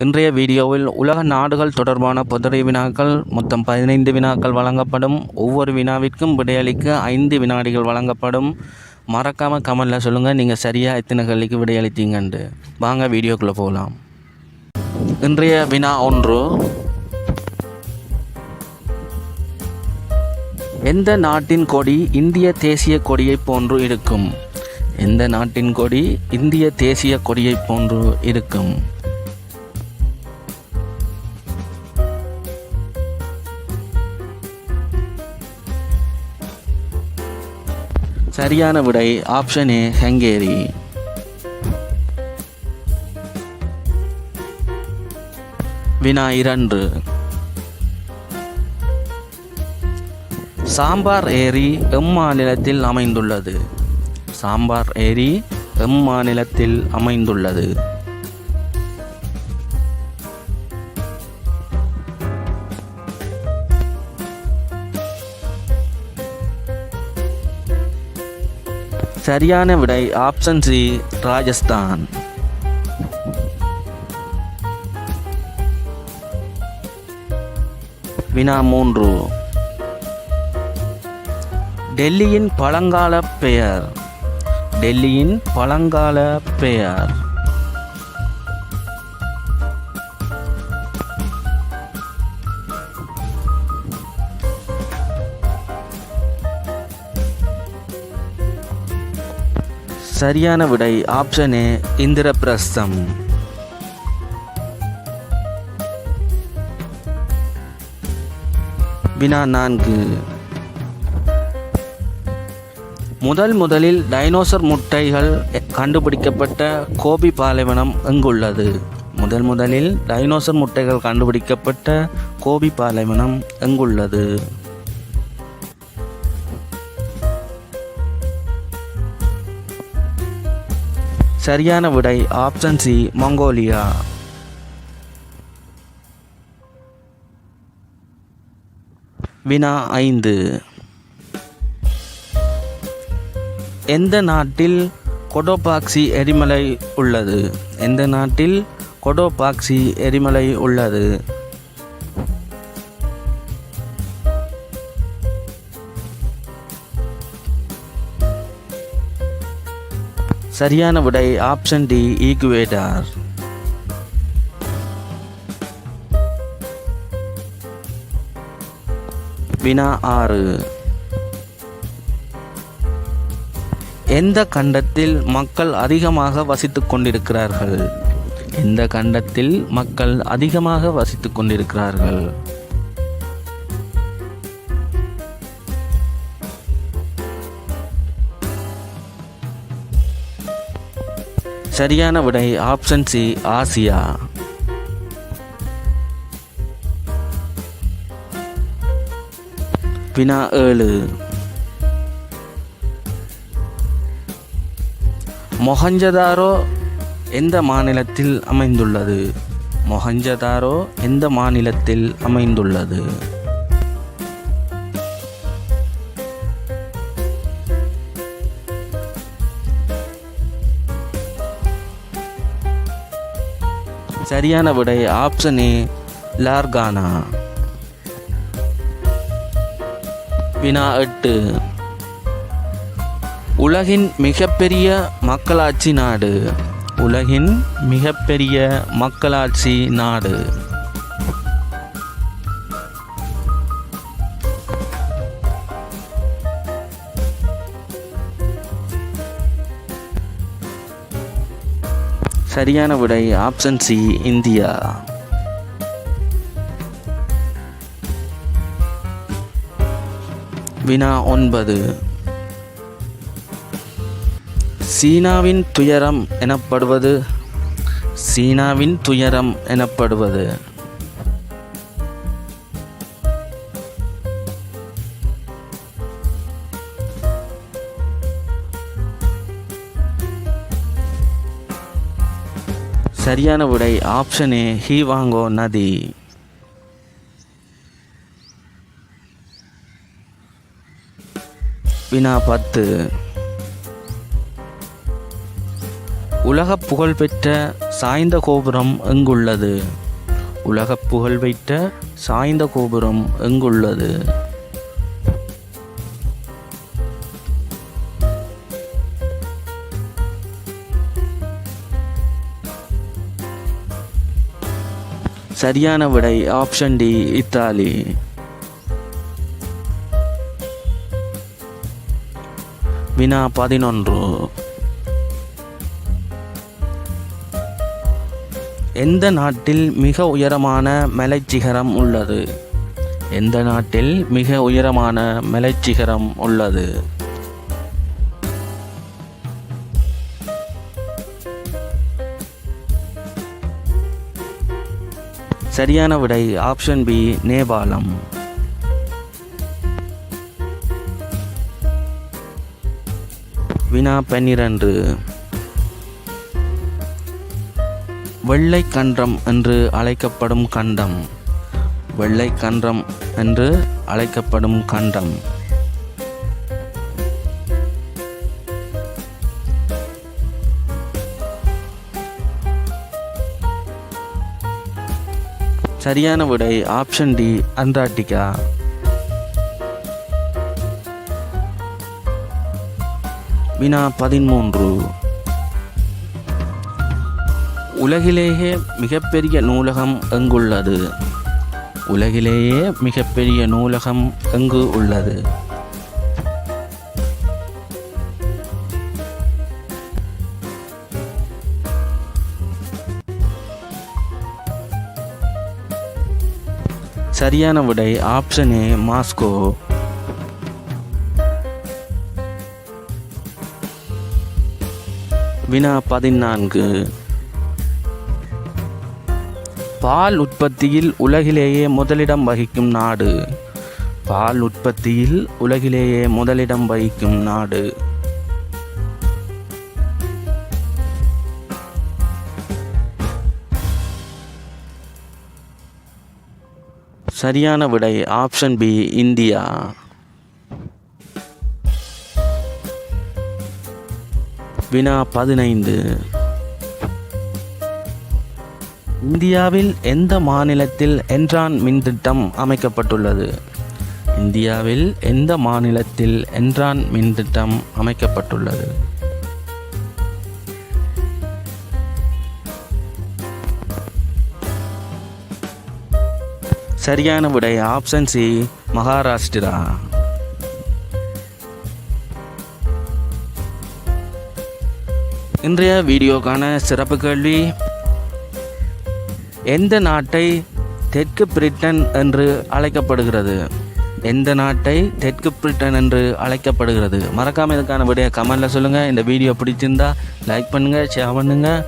இன்றைய வீடியோவில் உலக நாடுகள் தொடர்பான பொதுரை வினாக்கள் மொத்தம் 15 வினாக்கள் வழங்கப்படும். ஒவ்வொரு வினாவிற்கும் விடையளிக்க 5 வினாடிகள் வழங்கப்படும். மறக்காமல் கமெண்டில் சொல்லுங்கள் நீங்கள் சரியாக எத்தனை கேள்விக்கு விடையளித்தீங்கன்ட்டு. வாங்க வீடியோக்குள்ளே போகலாம். இன்றைய வினா 1. எந்த நாட்டின் கொடி இந்திய தேசிய கொடியை போன்று இருக்கும்? எந்த நாட்டின் கொடி இந்திய தேசிய கொடியை போன்று இருக்கும்? சரியான விடை ஆப்ஷன் ஏ, ஹங்கேரி. வினா 2. சாம்பார் ஏரி எம்மாநிலத்தில் அமைந்துள்ளது? சாம்பார் ஏரி எம்மாநிலத்தில் அமைந்துள்ளது? சரியான விடை ஆப்ஷன் சி, ராஜஸ்தான். வினா 3. டெல்லியின் பழங்கால பெயர்? டெல்லியின் பழங்கால பெயர்? சரியான விடை ஆப்ஷன் ஏ, இந்திரபிரஸ்தம். வினா 4. முதலில் டைனோசர் முட்டைகள் கண்டுபிடிக்கப்பட்ட கோபி பாலைவனம் எங்குள்ளது? முதலில் டைனோசர் முட்டைகள் கண்டுபிடிக்கப்பட்ட கோபி பாலைவனம் எங்குள்ளது? சரியான விடை ஆப்ஷன் சி, மங்கோலியா. வினா 5. எந்த நாட்டில் கொடோபாக்சி எரிமலை உள்ளது? எந்த நாட்டில் கொடோபாக்சி எரிமலை உள்ளது? சரியான விடை ஆப்ஷன் டி, ஈக்குவேடார். வினா 6. எந்த கண்டத்தில் மக்கள் அதிகமாக வசித்துக் கொண்டிருக்கிறார்கள்? எந்த கண்டத்தில் மக்கள் அதிகமாக வசித்துக் கொண்டிருக்கிறார்கள்? சரியான விடை ஆப்ஷன் சி, ஆசியா. வினா 7. மொஹஞ்சதாரோ எந்த மாநிலத்தில் அமைந்துள்ளது? மொஹஞ்சதாரோ எந்த மாநிலத்தில் அமைந்துள்ளது? சரியான விடை ஆப்ஷன் ஏ, லார்கானா. வினா 8. உலகின் மிகப்பெரிய மக்களாட்சி நாடு? உலகின் மிகப்பெரிய மக்களாட்சி நாடு? சரியான விடை ஆப்ஷன் சி, இந்தியா. வினா 9. சீனாவின் துயரம் எனப்படுவது? சீனாவின் துயரம் எனப்படுவது? சரியான விடை ஆப்ஷன் ஏ, ஹீவாங்கோ நதி. வினா 10. உலக புகழ்பெற்ற சாய்ந்த கோபுரம் எங்குள்ளது? உலக புகழ்பெற்ற சாய்ந்த கோபுரம் எங்குள்ளது? சரியான விடை ஆப்ஷன் டி, இத்தாலி. வினா 11. எந்த நாட்டில் மிக உயரமான மலைச்சிகரம் உள்ளது? எந்த நாட்டில் மிக உயரமான மலைச்சிகரம் உள்ளது? சரியான விடை ஆப்ஷன் பி, நேபாளம். வினா 12. வெள்ளை கன்றம் என்று அழைக்கப்படும் கண்டம். வெள்ளை கன்றம் என்று அழைக்கப்படும் கண்டம். சரியான விடை ஆப்ஷன் டி, அண்டார்டிகா. வினா 13. உலகிலேயே மிகப்பெரிய நூலகம் எங்குள்ளது? உலகிலேயே மிகப்பெரிய நூலகம் எங்கு உள்ளது? சரியான விடை ஆப்ஷன் ஏ, மாஸ்கோ. வினா 14. பால் உற்பத்தியில் உலகிலேயே முதலிடம் வகிக்கும் நாடு. பால் உற்பத்தியில் உலகிலேயே முதலிடம் வகிக்கும் நாடு. சரியான விடை ஆப்ஷன் பி, இந்தியா. வினா 15. இந்தியாவில் எந்த மாநிலத்தில் என்ரான் மின்திட்டம் அமைக்கப்பட்டுள்ளது? இந்தியாவில் எந்த மாநிலத்தில் என்ரான் மின்திட்டம் அமைக்கப்பட்டுள்ளது? சரியான விடை ஆப்ஷன் சி, மகாராஷ்டிரா. இன்றைய வீடியோக்கான சிறப்பு கேள்வி: எந்த நாட்டை தெற்கு பிரிட்டன் என்று அழைக்கப்படுகிறது? எந்த நாட்டை தெற்கு பிரிட்டன் என்று அழைக்கப்படுகிறது? மறக்காமல் இதுக்கான விடையை கமெண்டில் சொல்லுங்கள். இந்த வீடியோ பிடிச்சிருந்தா லைக் பண்ணுங்கள், ஷேர் பண்ணுங்கள்.